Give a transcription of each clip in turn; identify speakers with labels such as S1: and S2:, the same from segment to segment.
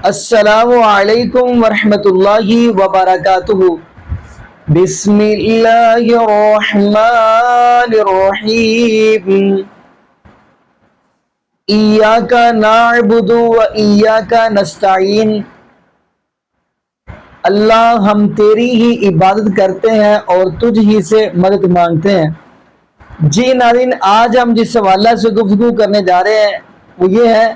S1: السلام علیکم ورحمۃ اللہ وبرکاتہ۔ بسم اللہ الرحمن الرحیم۔ ایاک نعبد و ایاک نستعین۔ اللہ ہم تیری ہی عبادت کرتے ہیں اور تجھ ہی سے مدد مانگتے ہیں۔ جی ناظرین، آج ہم جس حوالہ سے گفتگو کرنے جا رہے ہیں وہ یہ ہے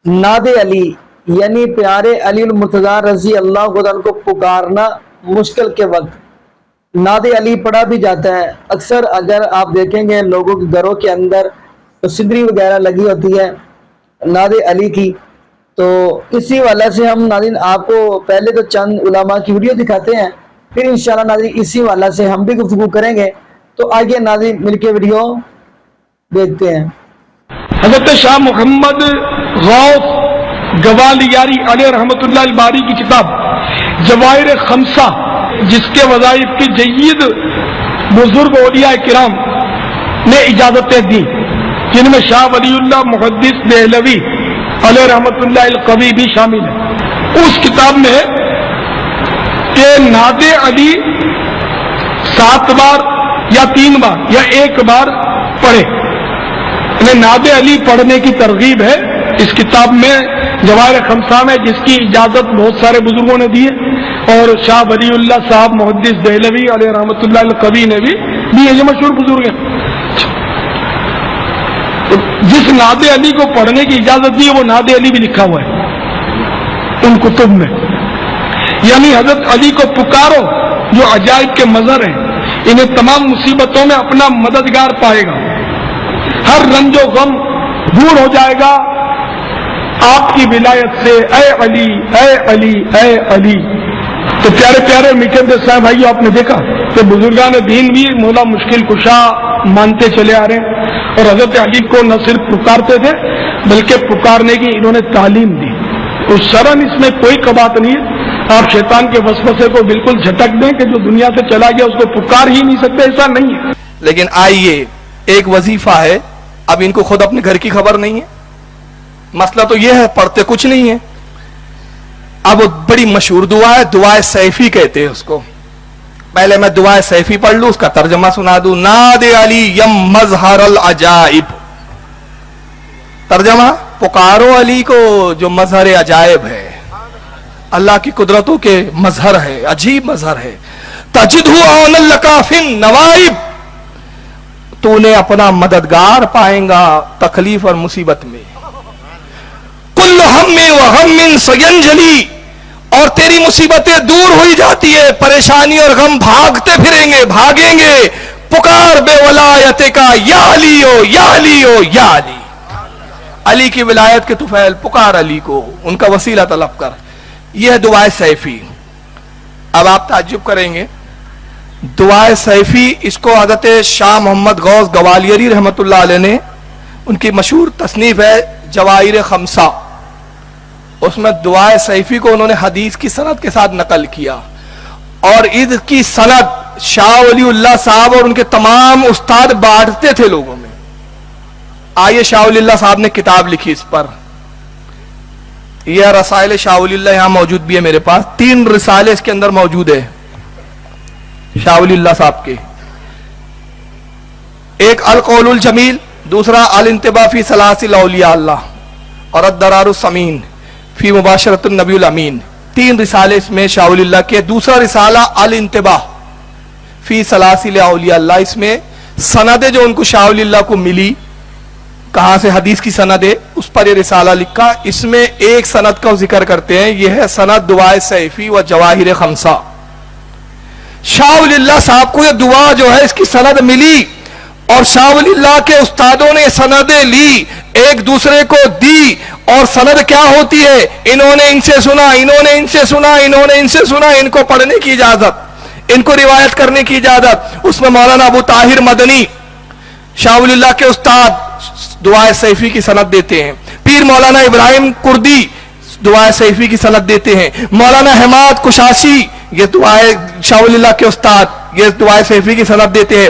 S1: ناد علی، یعنی پیارے علی المرتضیٰ رضی اللہ عنہ کو پکارنا مشکل کے وقت۔ ناد علی پڑھا بھی جاتا ہے، اکثر اگر آپ دیکھیں گے لوگوں کے گھروں کے اندر تو سدری وغیرہ لگی ہوتی ہے ناد علی کی، تو اسی حوالے سے ہم ناظرین آپ کو پہلے تو چند علماء کی ویڈیو دکھاتے ہیں، پھر انشاءاللہ ناظرین اسی حوالے سے ہم بھی گفتگو کریں گے۔ تو آئیے ناظرین مل کے ویڈیو دیکھتے ہیں۔
S2: حضرت شاہ محمد غوث گوالیاری علیہ رحمۃ اللہ الباری کی کتاب جواہر خمسہ، جس کے وظائف کی جید بزرگ اولیاء کرام نے اجازتیں دی، جن میں شاہ ولی اللہ محدث دہلوی علیہ رحمۃ اللہ القوی بھی شامل ہے۔ اس کتاب میں کہ ناد علی 7 بار یا 3 بار یا 1 بار پڑھے، ناد علی پڑھنے کی ترغیب ہے اس کتاب میں جواہر خمسہ میں، جس کی اجازت بہت سارے بزرگوں نے دی ہے، اور شاہ ولی اللہ صاحب محدث دہلوی علیہ رحمۃ اللہ القوی نے بھی دی ہے، یہ مشہور بزرگ ہیں۔ جس ناد علی کو پڑھنے کی اجازت دی ہے وہ ناد علی بھی لکھا ہوا ہے ان کتب میں، یعنی حضرت علی کو پکارو جو عجائب کے مظہر ہیں، انہیں تمام مصیبتوں میں اپنا مددگار پائے گا، ہر رنج و غم دور ہو جائے گا آپ کی ولایت سے، اے علی اے علی اے علی۔ تو پیارے پیارے میٹھے صاحب بھائیو، آپ نے دیکھا کہ بزرگان دین بھی مولا مشکل کشا مانتے چلے آ رہے ہیں، اور حضرت علی کو نہ صرف پکارتے تھے بلکہ پکارنے کی انہوں نے تعلیم دی۔ تو شرن اس میں کوئی کبات نہیں ہے، آپ شیطان کے وسوسے کو بالکل جھٹک دیں کہ جو دنیا سے چلا گیا اس کو پکار ہی نہیں سکتے، ایسا نہیں ہے۔
S3: لیکن آئیے، ایک وظیفہ ہے، اب ان کو خود اپنے گھر کی خبر نہیں ہے، مسئلہ تو یہ ہے پڑھتے کچھ نہیں ہے۔ اب بڑی مشہور دعا ہے، دعائے سیفی کہتے ہیں اس کو، پہلے میں دعائے سیفی پڑھ لوں، اس کا ترجمہ سنا دوں۔ ناد علی یم مظہر العجائب، ترجمہ پکارو علی کو جو مظہر عجائب ہے، اللہ کی قدرتوں کے مظہر ہے، عجیب مظہر ہے۔ تجدہ عون لک فی النوائب، تو نے اپنا مددگار پائیں گا تکلیف اور مصیبت میں۔ کل ہم و غم سینجلی، اور تیری مصیبتیں دور ہوئی جاتی ہے، پریشانی اور غم بھاگتے پھریں گے، بھاگیں گے، پکار بے ولایت کا یا علی ہو یا علی ہو یا علی، علی کی ولایت کے طفیل، پکار علی کو، ان کا وسیلہ طلب کر۔ یہ ہے دعائے سیفی۔ اب آپ تعجب کریں گے، دعائے سیفی اس کو حضرت شاہ محمد غوث گوالیاری رحمۃ اللہ علیہ نے، ان کی مشہور تصنیف ہے جواہر خمسہ، اس میں دعائے سیفی کو انہوں نے حدیث کی سند کے ساتھ نقل کیا، اور اس کی سند شاہ ولی اللہ صاحب اور ان کے تمام استاد بانٹتے تھے لوگوں میں۔ آئیے شاہ ولی اللہ صاحب نے کتاب لکھی اس پر، یہ رسائل شاہ ولی اللہ یہاں موجود بھی ہے میرے پاس، 3 رسالے اس کے اندر موجود ہے شاہ ولی اللہ صاحب کے، ایک القول الجمیل، دوسرا الانتباہ فی سلاسل اولیاء اللہ، اور الدرار السمین فی مباشرت النبی الامین۔ 3 رسالے اس میں شاہ ولی اللہ کے۔ دوسرا رسالہ الانتباہ فی سلاسل اولیاء اللہ، اس میں سندیں جو ان کو شاہ ولی اللہ کو ملی، کہاں سے حدیث کی سند ہے، اس پر یہ رسالہ لکھا۔ اس میں ایک سند کا ذکر کرتے ہیں، یہ ہے سند دعائے سیفی و جواہر خمسہ۔ شاہ ولی اللہ صاحب کو یہ دعا جو ہے اس کی سند ملی، اور شاہ ولی اللہ کے استادوں نے سندیں لی، ایک دوسرے کو دی، اور سند کیا ہوتی ہے، انہوں نے ان سے سنا، انہوں نے ان سے سنا، انہوں نے ان سے سنا، ان کو پڑھنے کی اجازت، ان کو روایت کرنے کی اجازت۔ اس میں مولانا ابو طاہر مدنی شاہ ولی اللہ کے استاد دعائے سیفی کی سند دیتے ہیں، پیر مولانا ابراہیم کردی دعائے سیفی کی سند دیتے ہیں، مولانا حماد کشاشی یہ دعائے شاہ ولی اللہ کے استاد یہ دعائے سیفی کی سند دیتے ہیں،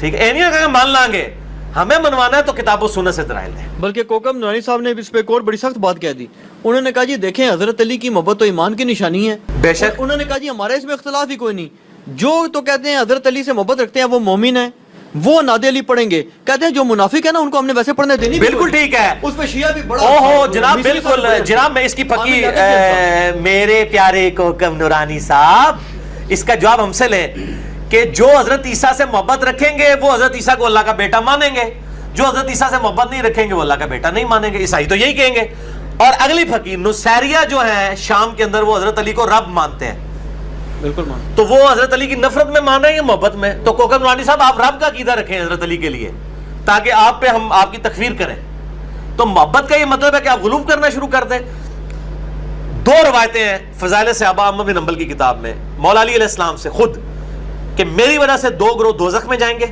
S4: ٹھیک ہے، نہیں کہ مان لیں گے، ہمیں منوانا ہے تو کتاب و سنت سے دلائل دیں.
S5: بلکہ کوکم نورانی صاحب نے اس پہ ایک اور بڑی سخت بات کہہ دی. انہوں نے کہا جی دیکھیں حضرت علی کی محبت تو ایمان کی نشانی ہے.
S4: بے شک.
S5: انہوں نے کہا جی ہمارے اس میں اختلاف ہی کوئی نہیں. جو تو کہتے ہیں حضرت علی سے محبت رکھتے ہیں وہ مومن ہیں، وہ ناد علی پڑھیں گے. کہتے ہیں جو منافق ہے نا ان کو ہم نے ویسے پڑھنے دینی.
S4: بالکل ٹھیک ہے.
S5: اس پہ شیعہ بھی بڑا
S4: اوہو جناب بالکل جناب، میں اس کی پکی میرے پیارے کوکم نورانی صاحب اس کا جواب ہم سے لیں کہ جو حضرت عیسیٰ سے محبت رکھیں گے وہ حضرت عیسیٰ کو اللہ کا بیٹا مانیں گے، جو حضرت عیسیٰ سے محبت نہیں رکھیں گے وہ اللہ کا بیٹا نہیں مانیں گے. عیسائی تو یہی کہیں گے. اور اگلی فقیر نصیریہ جو ہیں شام کے اندر، وہ حضرت علی کو رب مانتے ہیں.
S5: بالکل
S4: تو وہ حضرت علی کی نفرت میں مانا ہے یا محبت میں؟ تو کوکم نورانی صاحب آپ رب کا عقیدہ رکھیں حضرت علی کے لیے تاکہ آپ پہ ہم آپ کی تکفیر کریں. تو محبت کا یہ مطلب ہے کہ آپ غلو کرنا شروع کر دیں. دو روایتیں ہیں فضائل صحابہ احمد بن حنبل کی کتاب میں مولا علی علیہ السلام سے خود کہ میری وجہ سے دو گروہ دوزخ میں جائیں گے،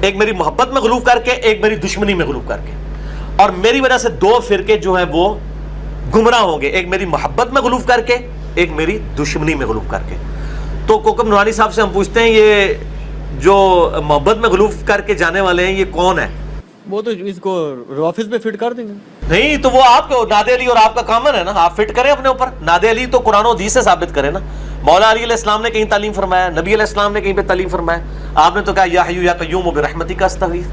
S4: ایک میری محبت میں غلو کر کے، ایک میری دشمنی میں غلو کر کے. اور میری وجہ سے دو فرقے جو ہیں وہ گمراہ ہوں گے، ایک میری محبت میں غلو کر کے، ایک میری دشمنی میں غلو کر کے. تو کوکم نورانی صاحب سے ہم پوچھتے ہیں یہ جو محبت میں غلو کر کے جانے والے ہیں یہ کون ہے؟
S5: وہ تو اس کو روافظ پہ فٹ کر دیں گے.
S4: نہیں تو وہ آپ کو ناد علی اور آپ کا کامن ہے نا، آپ فٹ کریں اپنے اوپر. ناد علی تو قرآن و حدیث سے ثابت کریں نا. مولا علی علیہ السلام نے کہیں تعلیم فرمایا، نبی علیہ السلام نے کہیں پہ تعلیم فرمایا. آپ نے تو کہا یا حیو یا قیوم برحمتک استغیث.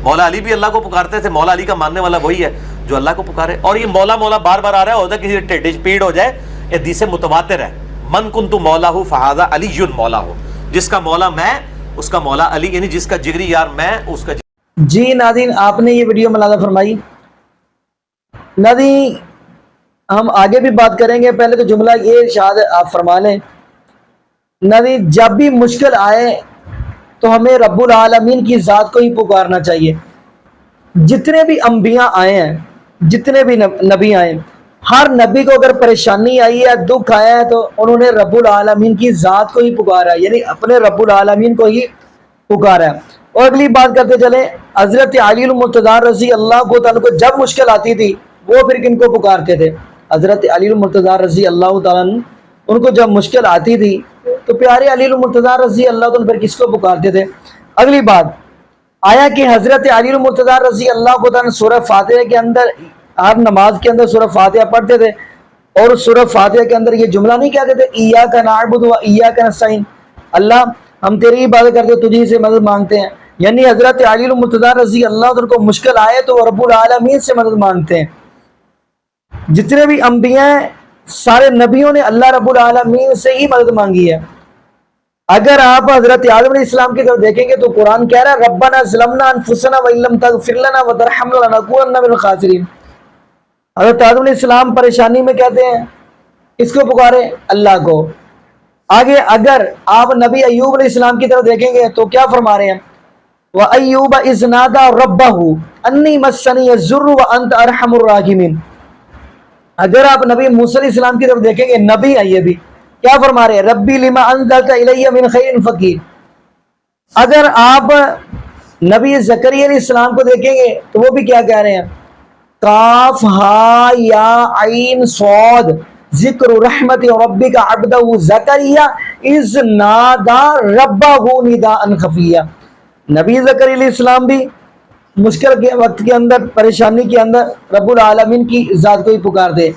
S4: مولا علی بھی اللہ کو پکارتے تھے. مولا علی کا ماننے والا وہی ہے جو اللہ کو پکارے. اور یہ مولا مولا بار بار آ رہا ہے، ہوتا ہے کسی ٹیڈ پیڑ ہو جائے. حدیث متواتر ہے من کنت مولا ہو فہذا علی مولا ہو، جس کا مولا میں اس کا مولا علی، یعنی جس کا جگری یار میں اس کا
S1: جی ناظرین آپ نے یہ ویڈیو ملاحظہ فرمائی. ناظرین ہم آگے بھی بات کریں گے، پہلے تو جملہ یہ ارشاد آپ فرما لیں. ناظرین جب بھی مشکل آئے تو ہمیں رب العالمین کی ذات کو ہی پکارنا چاہیے. جتنے بھی انبیاء آئے ہیں، جتنے بھی نبی آئے ہیں، ہر نبی کو اگر پریشانی آئی ہے، دکھ آیا ہے، تو انہوں نے رب العالمین کی ذات کو ہی پکارا ہے، یعنی اپنے رب العالمین کو ہی پکارا ہے. اور اگلی بات کرتے چلیں، حضرت علی المرتضیٰ رضی اللہ تعالیٰ کو جب مشکل آتی تھی وہ پھر کن کو پکارتے تھے؟ حضرت علی المرتضیٰ رضی اللہ تعالیٰ ان کو جب مشکل آتی تھی تو پیارے علی المرتضیٰ رضی اللہ تعالیٰ پھر کس کو پکارتے تھے؟ اگلی بات آیا کہ حضرت علی المرتضیٰ رضی اللہ تعالیٰ سورہ فاتحہ کے اندر، ہر نماز کے اندر سورہ فاتحہ پڑھتے تھے، اور سورہ فاتحہ کے اندر یہ جملہ نہیں کہتے تھے ایاک نعبد و ایاک نستعین، اللہ ہم تیری عبادت کرتے تجھی سے مدد مانگتے ہیں. یعنی حضرت علی المرتضیٰ رضی اللہ عنہ کو مشکل آئے تو وہ رب العالمین سے مدد مانگتے ہیں. جتنے بھی انبیاء ہیں سارے نبیوں نے اللہ رب العالمین سے ہی مدد مانگی ہے. اگر آپ حضرت آدم علیہ السلام کی طرف دیکھیں گے تو قرآن کہہ رہا ہے ربنا ظلمنا انفسنا وان لم تغفر لنا وترحمنا لنکونن من الخاسرین. حضرت آدم علیہ السلام پریشانی میں کہتے ہیں اس کو پکارے اللہ کو. آگے اگر آپ نبی ایوب علیہ السلام کی طرف دیکھیں گے تو کیا فرما رہے ہیں وَأَيُّوبَ إِذْ نَادَى رَبَّهُ أَنِّي مَسَّنِيَ الضُّرُّ وَأَنْتَ أَرْحَمُ الرَّاحِمِينَ. اگر آپ نبی موسیٰ علیہ السلام کی طرف دیکھیں گے، نبی ہے یہ بھی، کیا فرما رہے ہیں ربی لما انزلت الی من خیر فقیر. اگر آپ نبی زکریا علیہ السلام کو دیکھیں گے تو وہ بھی کیا کہہ رہے ہیں کاف ہا یا عین صاد ذکر رحمت ربک عبدہ زکریا اذ نادى ربہ نداء خفیہ. نبی زکریا علیہ السلام بھی مشکل کے وقت کے اندر، پریشانی کے اندر رب العالمین کی ذات کو ہی پکار دے.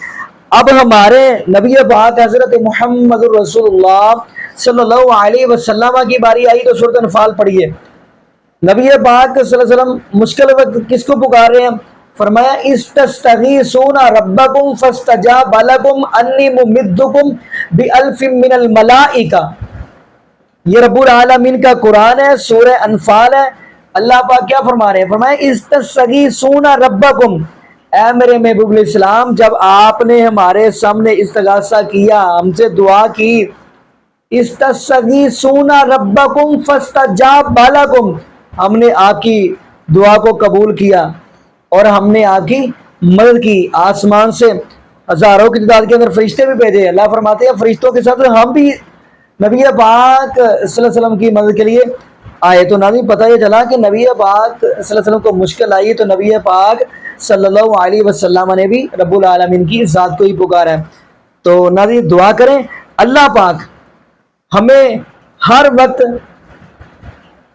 S1: اب ہمارے نبی پاک حضرت محمد رسول اللہ صلی اللہ علیہ وسلم کی باری آئی تو سورۃ انفال پڑھیے. نبی پاک صلی اللہ علیہ وسلم مشکل وقت کس کو پکار رہے ہیں؟ فرمایا استستغیثون ربکم فاستجاب لکم انی ممدکم بألف من الملائکہ. یہ رب العالمین کا قرآن ہے، سورہ انفال ہے. اللہ پاک کیا فرما رہے ہیں؟ فرمایا استستغیثون ربکم، اے میرے محبوب علیہ السلام جب آپ نے ہمارے سامنے استغاثہ کیا، ہم سے دعا کی، استستغیثون ربکم فاستجاب لکم، ہم نے آپ کی دعا کو قبول کیا اور ہم نے آپ کی مدد کی. آسمان سے ہزاروں کی تعداد کے اندر فرشتے بھی بھیجے. اللہ فرماتے ہیں فرشتوں کے ساتھ ہم بھی نبی پاک صلی اللہ علیہ وسلم کی مدد کے لیے آئے. تو ناظرین پتہ یہ چلا کہ نبی پاک صلی اللہ علیہ وسلم کو مشکل آئی تو نبی پاک صلی اللہ علیہ وسلم نے بھی رب العالمین کی ذات کو ہی پکارا ہے. تو ناظرین دعا کریں اللہ پاک ہمیں ہر وقت